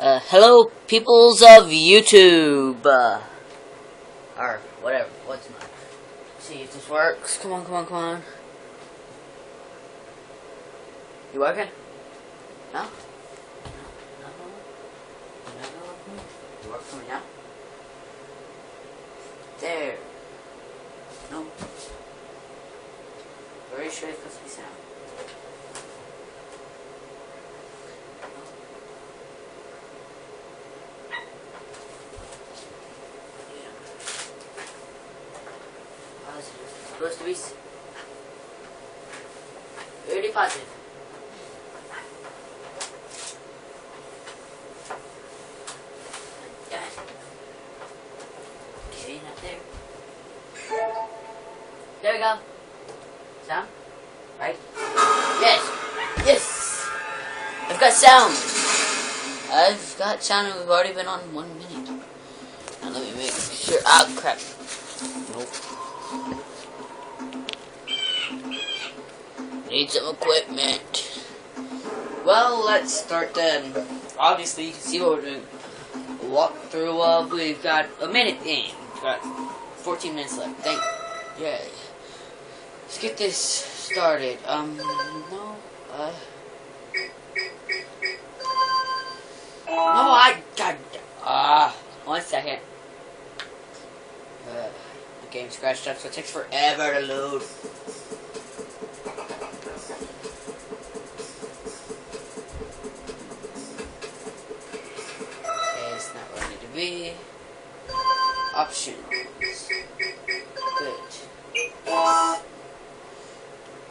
Hello, peoples of YouTube, or whatever. What's mine? See if this works. Come on, come on, come on. You working? No? No? You work for me now? There. No. Very sure it's supposed to be sound. Supposed to be very positive. Okay, not there. There we go. Sound? Right? Yes! Yes! I've got sound! I've got sound and we've already been on 1 minute. Now let me make sure. Oh crap. Nope. Need some equipment. Well, let's start then. Obviously, you can see what we're doing. A walkthrough of. We've got a minute in. We've got 14 minutes left. Yay. Let's get this started. No, God. 1 second. The game's crashed up, so it takes forever to load. B options.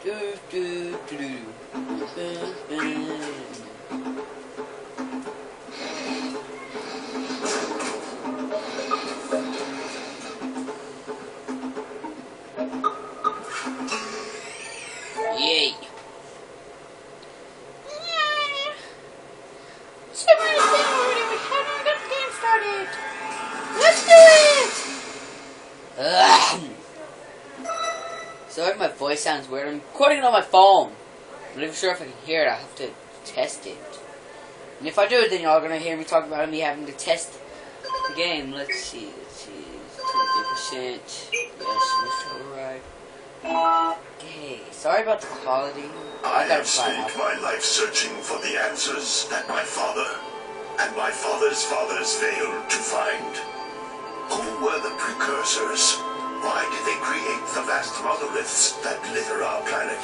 Good. Yay. Let's do it! Sorry if my voice sounds weird. I'm recording it on my phone. I'm not even sure if I can hear it. I have to test it. And if I do it, then y'all are going to hear me talk about me having to test the game. Let's see. 23%. Yes, Mr. Right. Okay. Sorry about the quality. I have spent my life searching for the answers that my father and my father's fathers failed to find. Who were the precursors? Why did they create the vast monoliths that litter our planet?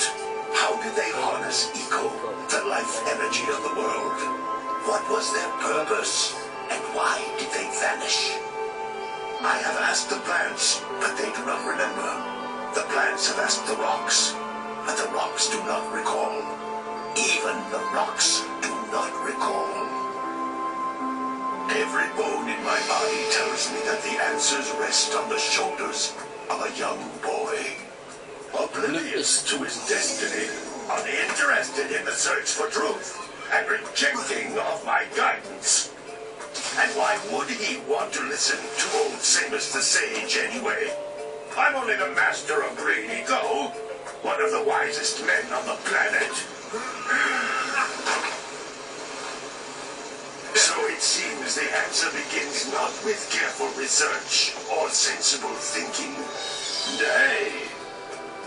How did they harness eco, the life energy of the world? What was their purpose? And why did they vanish? I have asked the plants, but they do not remember. The plants have asked the rocks, but the rocks do not recall. Even the rocks do not recall. Every bone in my body tells me that the answers rest on the shoulders of a young boy. Oblivious to his destiny, uninterested in the search for truth, and rejecting of my guidance. And why would he want to listen to old Samus the Sage anyway? I'm only the master of Green Ego, one of the wisest men on the planet. So it seems the answer begins not with careful research or sensible thinking. Nay,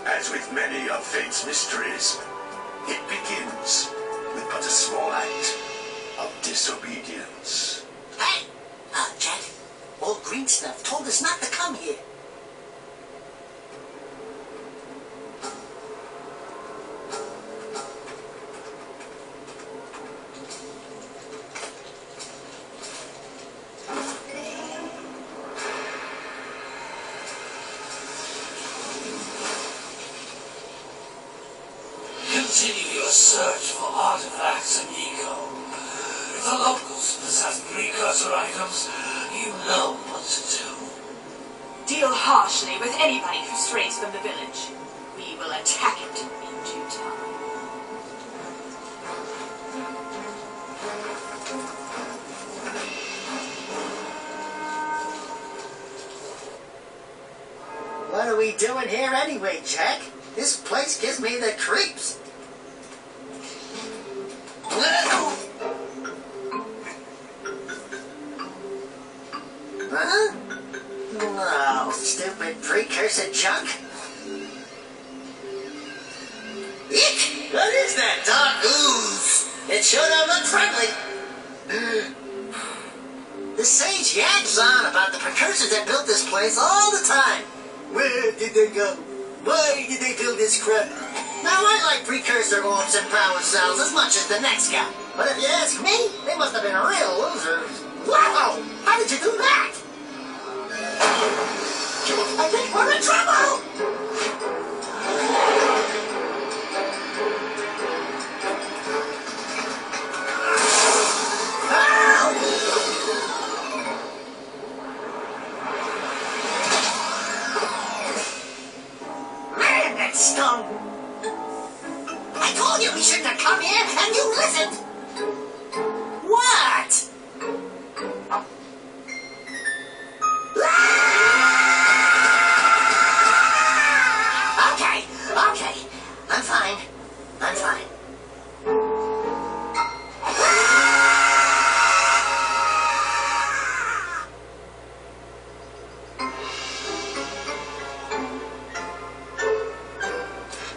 as with many of fate's mysteries, it begins with but a small act of disobedience. Hey, Jack, old green stuff told us not to come here. Continue your search for artifacts and eco. If the locals possess precursor items, you know what to do. Deal harshly with anybody who strays from the village. We will attack it in due time. What are we doing here anyway, Jack? This place gives me the creeps. Huh? Oh, stupid precursor junk. Eek! What is that dark ooze? It sure don't look friendly. The sage yaps on about the precursors that built this place all the time. Where did they go? Why did they build this crap? Now, I like precursor orbs and power cells as much as the next guy. But if you ask me, they must have been real losers. Wow! How did you do that? I think we're in trouble! Man, that stung! I told you we shouldn't have come here, and you listened! What? Okay. I'm fine.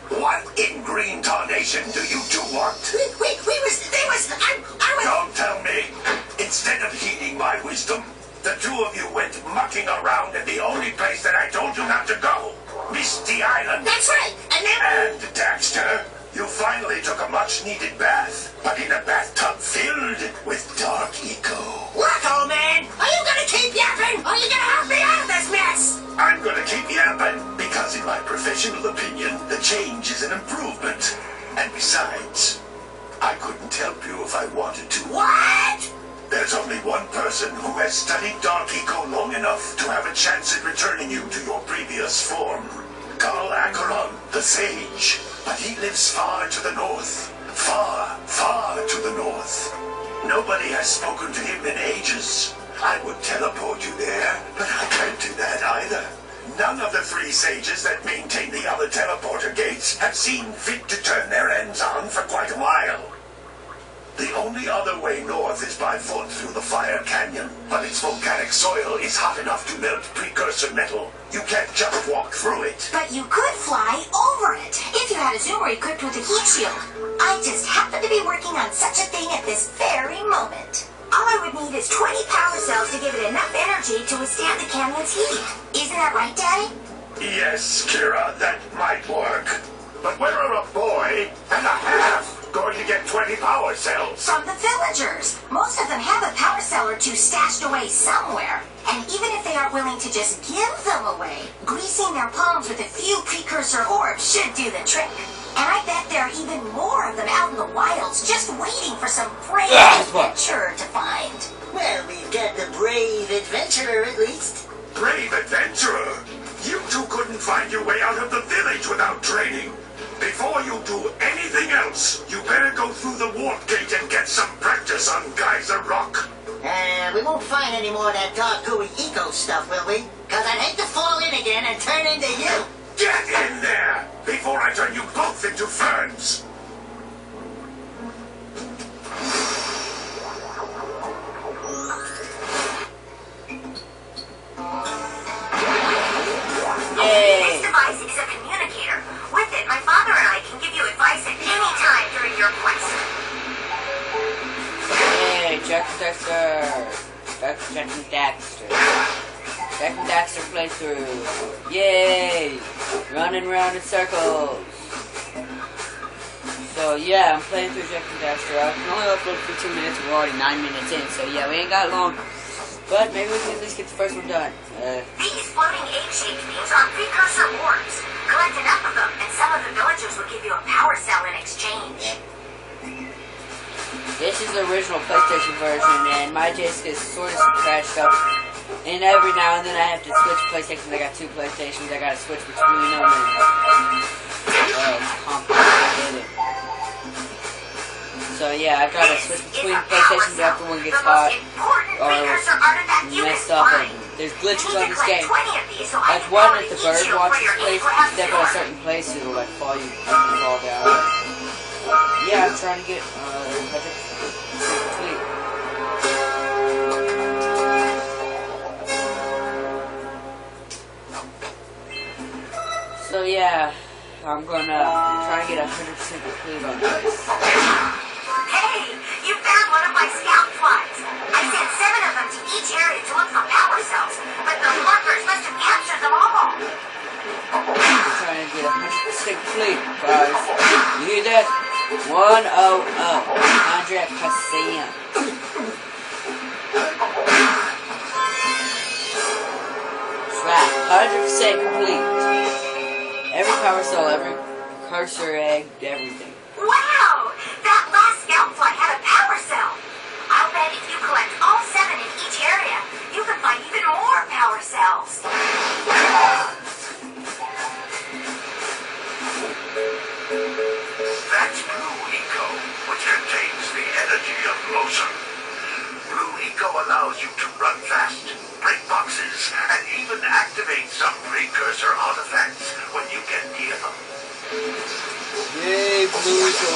What in green tarnation do you two want? I was... Don't tell me. Instead of heeding my wisdom, the two of you went mucking around in the only place that I told you not to go. Misty Island. That's right, and then... And, Daxter, you finally took a much-needed bath, but in a bathtub filled with dark eco. Look, old man, are you gonna keep yapping, or are you gonna help me out of this mess? I'm gonna keep yapping, because in my professional opinion, the change is an improvement. And besides, I couldn't help you if I wanted to. What? There's only one person who has studied Dark Eco long enough to have a chance at returning you to your previous form. Carl Acheron, the Sage. But he lives far to the north. Far, far to the north. Nobody has spoken to him in ages. I would teleport you there, but I can't do that either. None of the three sages that maintain the other teleporter gates have seen fit to turn their ends on for quite a while. The only other way north is by foot through the Fire Canyon, but its volcanic soil is hot enough to melt precursor metal. You can't just walk through it. But you could fly over it if you had a zoomer equipped with a heat shield. I just happen to be working on such a thing at this very moment. All I would need is 20 power cells to give it enough energy to withstand the canyon's heat. Isn't that right, Daddy? Yes, Kira, that might work. But where are a boy and a half going to get 20 power cells? From the villagers. Most of them have a power cell or two stashed away somewhere. And even if they aren't willing to just give them away, greasing their palms with a few precursor orbs should do the trick. And I bet there are even more of them out in the wilds just waiting for some brave adventurer to find. Well, we've got the brave adventurer at least. Brave adventurer! You two couldn't find your way out of the village without training. Before you do anything else, you better go through the warp gate and get some practice on Geyser Rock. We won't find any more of that dark gooey eco stuff, will we? Cause I'd hate to fall in again and turn into you. Get in there before I turn you both into ferns. This device is a communicator. With it, my father and I can give you advice at any time during your quest. Hey, Jak and Daxter. Back to Jak and Daxter. Jak and Daxter playthrough. Yay! Running around in circles. So yeah, I'm playing through Jak and Daxter. I can only upload for 2 minutes. We're already 9 minutes in, so yeah, we ain't got long. But maybe we can at least get the first one done. These floating egg-shaped beams are precursor orbs. Collect enough of them, and some of the villagers will give you a power cell in exchange. This is the original PlayStation version, and my disc is sort of crashed up. And every now and then I have to switch PlayStations. I got 2 PlayStations. I gotta switch between them, and it's complicated. So yeah, I gotta switch between PlayStations after one gets hot or messed up. And there's glitches on this game. Like one at the bird watches place, if you step at a certain place, it'll like fall down. Yeah, I'm trying to get complete. yeah, I'm gonna try and get 100% complete on this. Hey, you found one of my scout flies. I sent 7 of them to each area to look for power cells, but the workers must have captured them all. I'm trying to get 100% complete, guys. You hear that? 100%. That's right, 100% complete. Every power cell, every cursor egg, everything. Wow! That last scout fly had a power cell. I'll bet if you collect all 7 in each area, you can find even more power cells. That's blue eco, which contains the energy of motion. Blue eco allows you to run fast, break boxes, and even activate some precursor artifacts when you get near them. Yay, blue eco.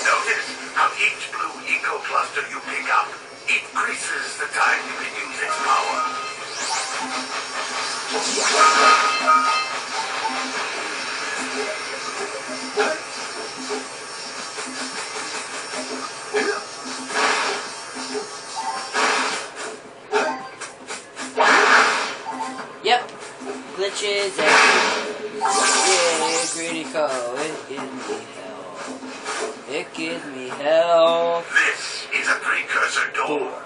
Notice how each blue eco cluster you pick up increases the time you can use its power. Yep, glitches and yeah, green eco. It gives me hell. It gives me hell. This is a precursor door.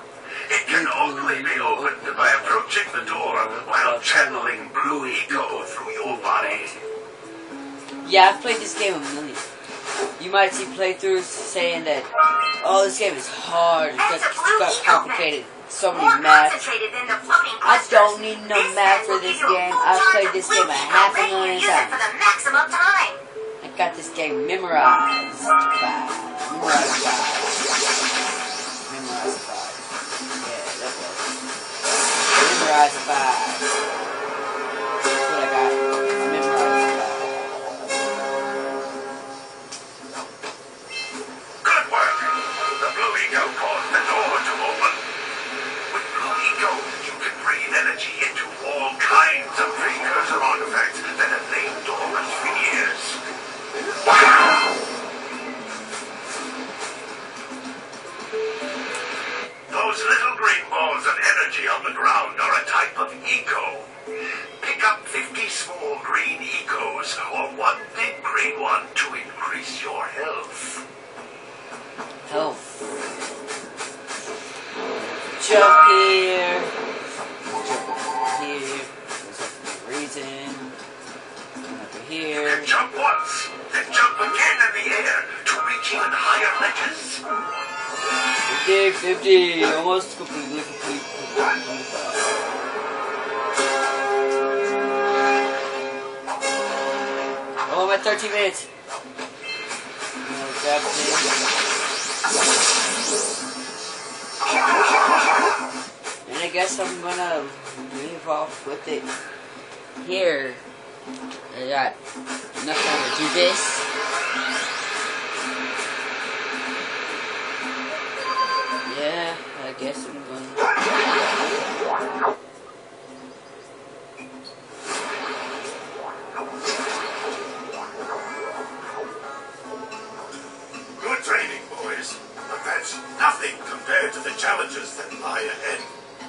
It can only be opened by approaching the door while channeling blue eco through your body. Yeah, I've played this game a million. You might see playthroughs saying that, oh, this game is hard because it's got complicated. So many math. I don't need no math for this game. I've played this game a half a million times. I got this game memorized. Memorized 5. Yeah, that was. Memorized 5. That's what I got. Memorized 5. Good work. The blue eco caused the door to open. With blue eco, you can breathe energy into all kinds of precursor artifacts that have lain dormant for years. Those little green balls of energy on the ground are a type of eco. Pick up 50 small green ecos or one big green one to increase your health. Health. Jump here. Jump here. There's no reason. Come over here. Jump once, then jump again in the air to reach even higher ledges. 50, almost completely complete. Oh, I'm at 13 minutes. Grab and I guess I'm gonna leave off with it here. I got nothing to do this. Yeah, I guess I'm gonna. Good training, boys, but that's nothing compared to the challenges that lie ahead.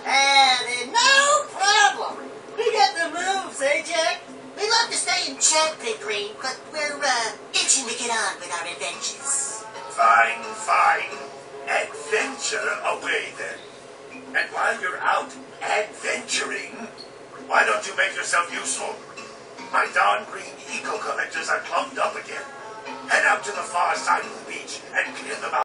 And no problem. We got the moves, eh, Jack? We love to stay in check, Big Green, but we're itching to get on with our adventures. Fine, fine. Adventure away then. And while you're out adventuring, why don't you make yourself useful? My darn green eco collectors are clumped up again. Head out to the far side of the beach and clear them out.